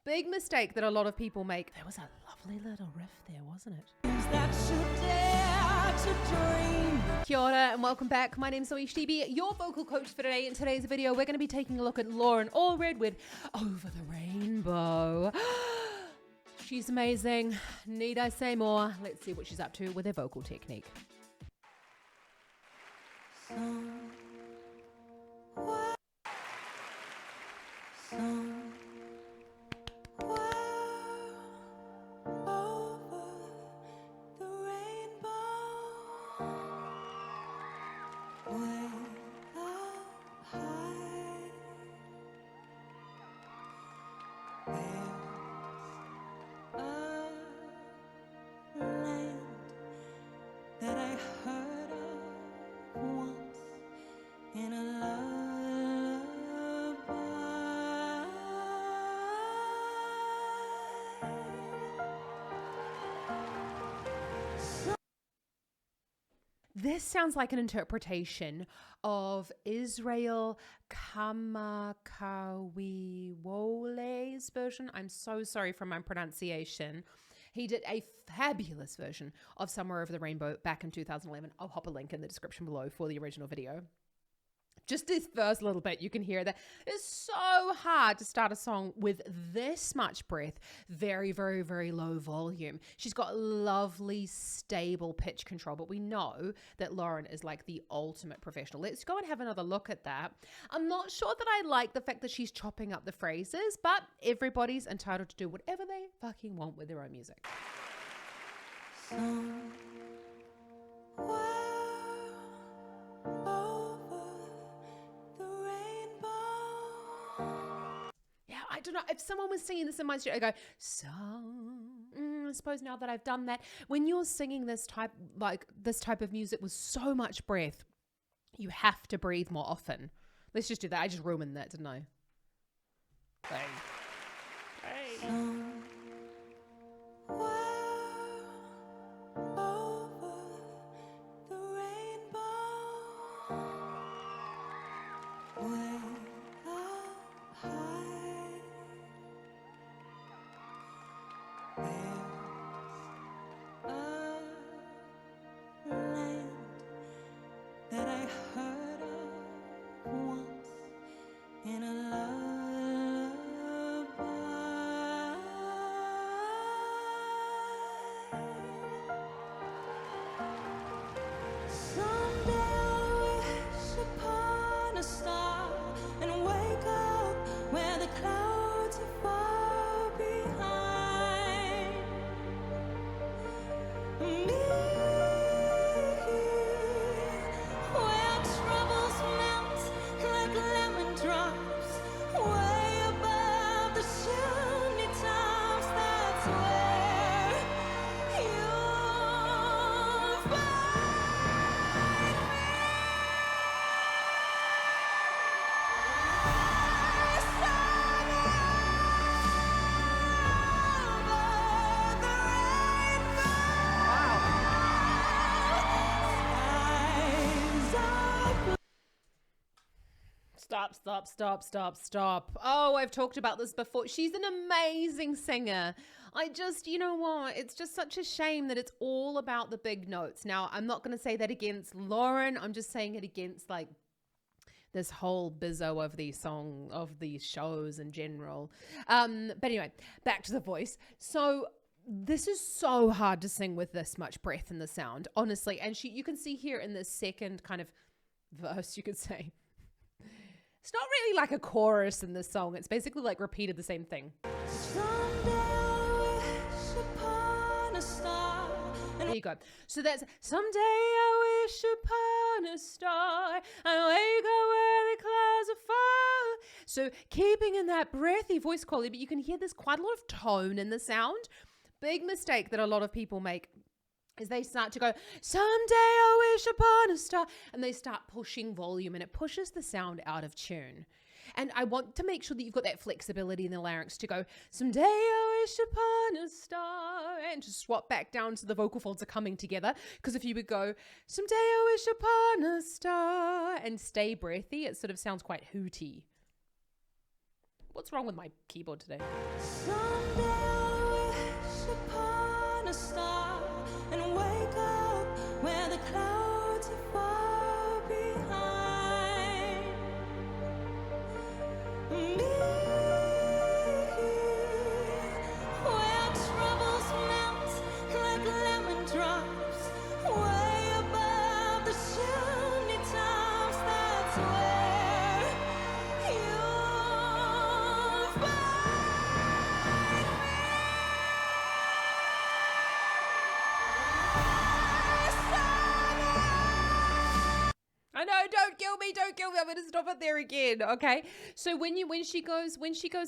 Big mistake that a lot of people make. There was a lovely little riff there, wasn't it? Kia ora and welcome back. My name's ZoeStibi, your vocal coach for today. In today's video, we're going to be taking a look at Loren Alred with Over the Rainbow. She's amazing. Need I say more? Let's see what she's up to with her vocal technique. This sounds like an interpretation of Israel Kamakawiwole's version. I'm so sorry for my pronunciation. He did a fabulous version of Somewhere Over the Rainbow back in 2011. I'll hop a link in the description below for the original video. Just this first little bit, you can hear that it's so hard to start a song with this much breath, very, very, very low volume. She's got lovely, stable pitch control, but we know that Loren is like the ultimate professional. Let's go and have another look at that. I'm not sure that I like the fact that she's chopping up the phrases, but everybody's entitled to do whatever they fucking want with their own music. I don't know, if someone was singing this in my studio, I go, I suppose now that I've done that, when you're singing this type of music with so much breath, you have to breathe more often. Let's just do that. I just ruined that, didn't I? Hey. Stop. Oh, I've talked about this before. She's an amazing singer. You know what? It's just such a shame that it's all about the big notes. Now, I'm not going to say that against Loren. I'm just saying it against like this whole bizzo of these shows in general. But anyway, back to the voice. So this is so hard to sing with this much breath in the sound, honestly. And you can see here in this second kind of verse, you could say, it's not really like a chorus in this song. It's basically like repeated the same thing. There you go. So that's someday I wish upon a star and wake up where the clouds are far. So keeping in that breathy voice quality, but you can hear there's quite a lot of tone in the sound. Big mistake that a lot of people make is they start to go, someday I wish upon a star, and they start pushing volume, and it pushes the sound out of tune. And I want to make sure that you've got that flexibility in the larynx to go, someday I wish upon a star, and to swap back down to the vocal folds are coming together. Because if you would go, someday I wish upon a star, and stay breathy, it sort of sounds quite hooty. What's wrong with my keyboard today? I'm going to stop it there again. Okay. So when she goes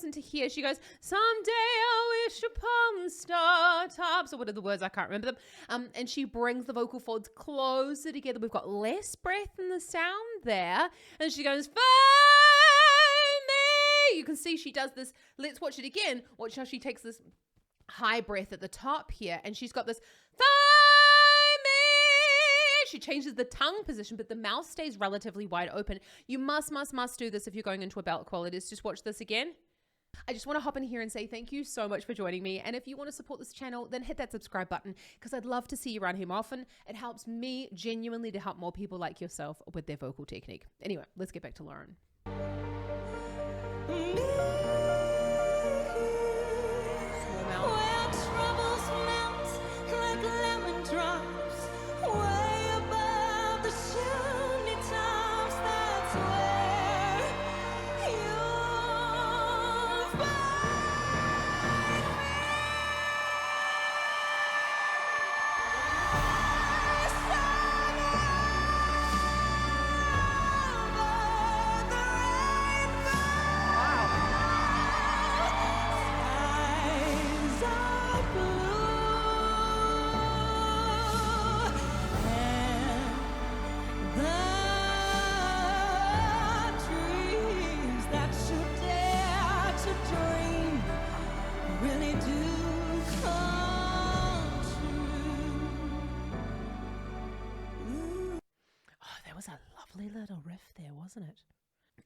into here, she goes, someday I wish upon startups, or what are the words? I can't remember them. And she brings the vocal folds closer together. We've got less breath in the sound there. And she goes, find me. You can see she does this. Let's watch it again. Watch how she takes this high breath at the top here. And she's got this, find me. She changes the tongue position, but the mouth stays relatively wide open. You must do this if you're going into a belt quality. Let's just watch this again. I just want to hop in here and say thank you so much for joining me. And if you want to support this channel, then hit that subscribe button, because I'd love to see you around here more often. It helps me genuinely to help more people like yourself with their vocal technique. Anyway, let's get back to Loren. A lovely little riff there, wasn't it?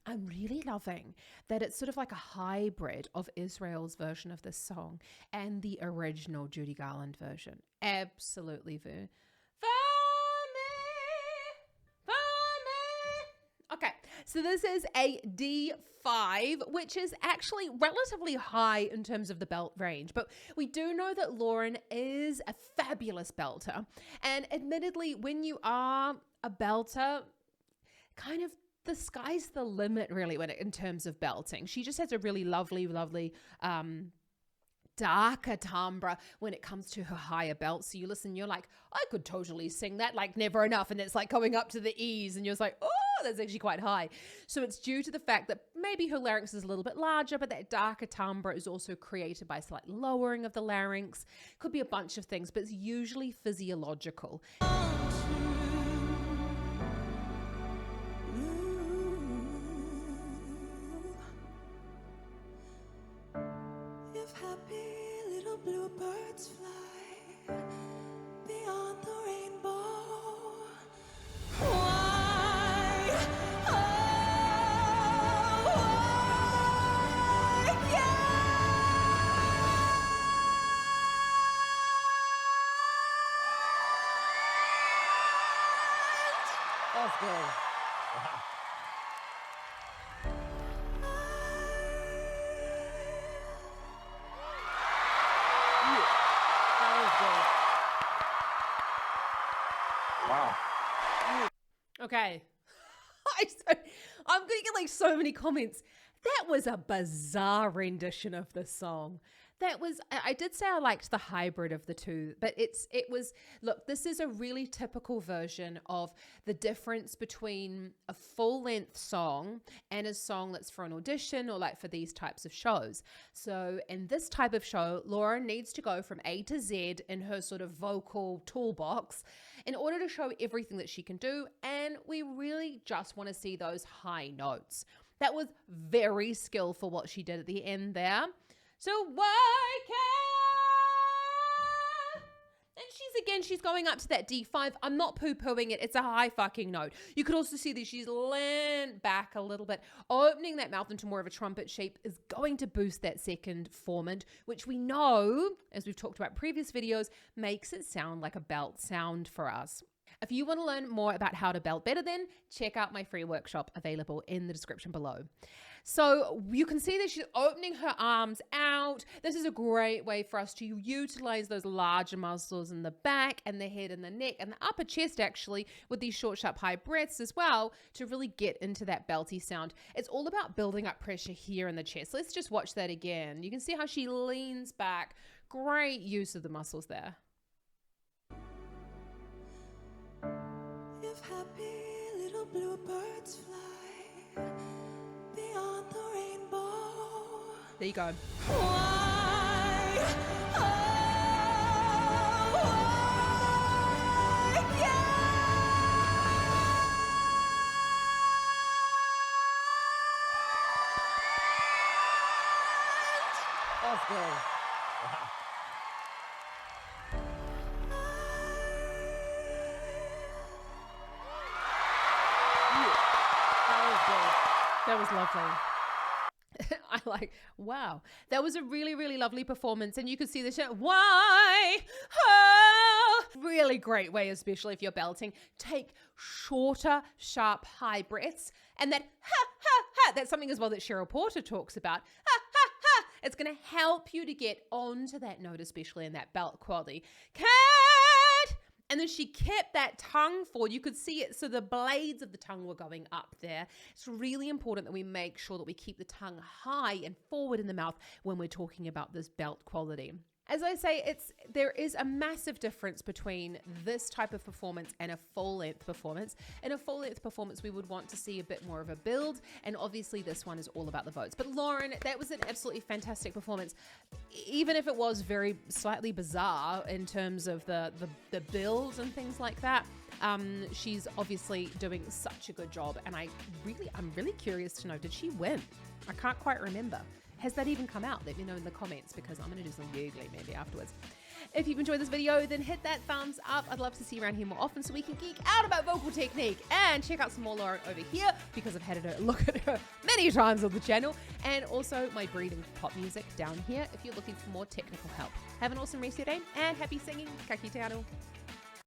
I'm really loving that it's sort of like a hybrid of Israel's version of this song and the original Judy Garland version. Absolutely. Okay, so this is a D5, which is actually relatively high in terms of the belt range, but we do know that Loren is a fabulous belter. And admittedly, when you are a belter, kind of the sky's the limit really in terms of belting. She just has a really lovely darker timbre when it comes to her higher belts. So you listen, you're like, I could totally sing that like Never Enough, and it's like going up to the E's and you're just like, oh, that's actually quite high. So it's due to the fact that maybe her larynx is a little bit larger, but that darker timbre is also created by slight lowering of the larynx. Could be a bunch of things, but it's usually physiological. Bluebirds fly beyond the rainbow. Why? Oh, why That's good. Wow. Okay. I'm going to get like so many comments. That was a bizarre rendition of the song. I did say I liked the hybrid of the two, but it was, look, this is a really typical version of the difference between a full length song and a song that's for an audition or like for these types of shows. So in this type of show, Loren needs to go from A to Z in her sort of vocal toolbox in order to show everything that she can do. And we really just want to see those high notes. That was very skillful what she did at the end there. So why can't? And she's going up to that D5. I'm not poo-pooing it. It's a high fucking note. You could also see that she's leaned back a little bit. Opening that mouth into more of a trumpet shape is going to boost that second formant, which we know, as we've talked about in previous videos, makes it sound like a belt sound for us. If you want to learn more about how to belt better, then check out my free workshop available in the description below. So you can see that she's opening her arms out. This is a great way for us to utilize those larger muscles in the back and the head and the neck and the upper chest, actually, with these short, sharp, high breaths as well, to really get into that belty sound. It's all about building up pressure here in the chest. Let's just watch that again. You can see how she leans back. Great use of the muscles there. if happy little bluebirds fly beyond the rainbow. There you go. Why, oh, why Oscar. That was lovely. I like, wow. That was a really, really lovely performance. And you could see the show. Why? Oh! Really great way, especially if you're belting. Take shorter, sharp, high breaths. And that ha, ha, ha. That's something as well that Cheryl Porter talks about. Ha, ha, ha. It's going to help you to get onto that note, especially in that belt quality. Cat! And then she kept that tongue forward. You could see it. So the blades of the tongue were going up there. It's really important that we make sure that we keep the tongue high and forward in the mouth when we're talking about this belt quality. As I say, there is a massive difference between this type of performance and a full-length performance. In a full-length performance, we would want to see a bit more of a build, and obviously this one is all about the votes. But Loren, that was an absolutely fantastic performance, even if it was very slightly bizarre in terms of the build and things like that. She's obviously doing such a good job, and I'm really curious to know, did she win? I can't quite remember. Has that even come out? Let me know in the comments, because I'm going to do some Googling maybe afterwards. If you've enjoyed this video, then hit that thumbs up. I'd love to see you around here more often so we can geek out about vocal technique, and check out some more Loren over here, because I've had a look at her many times on the channel, and also my breathing pop music down here if you're looking for more technical help. Have an awesome rest of your day, and happy singing. Ka kite anō.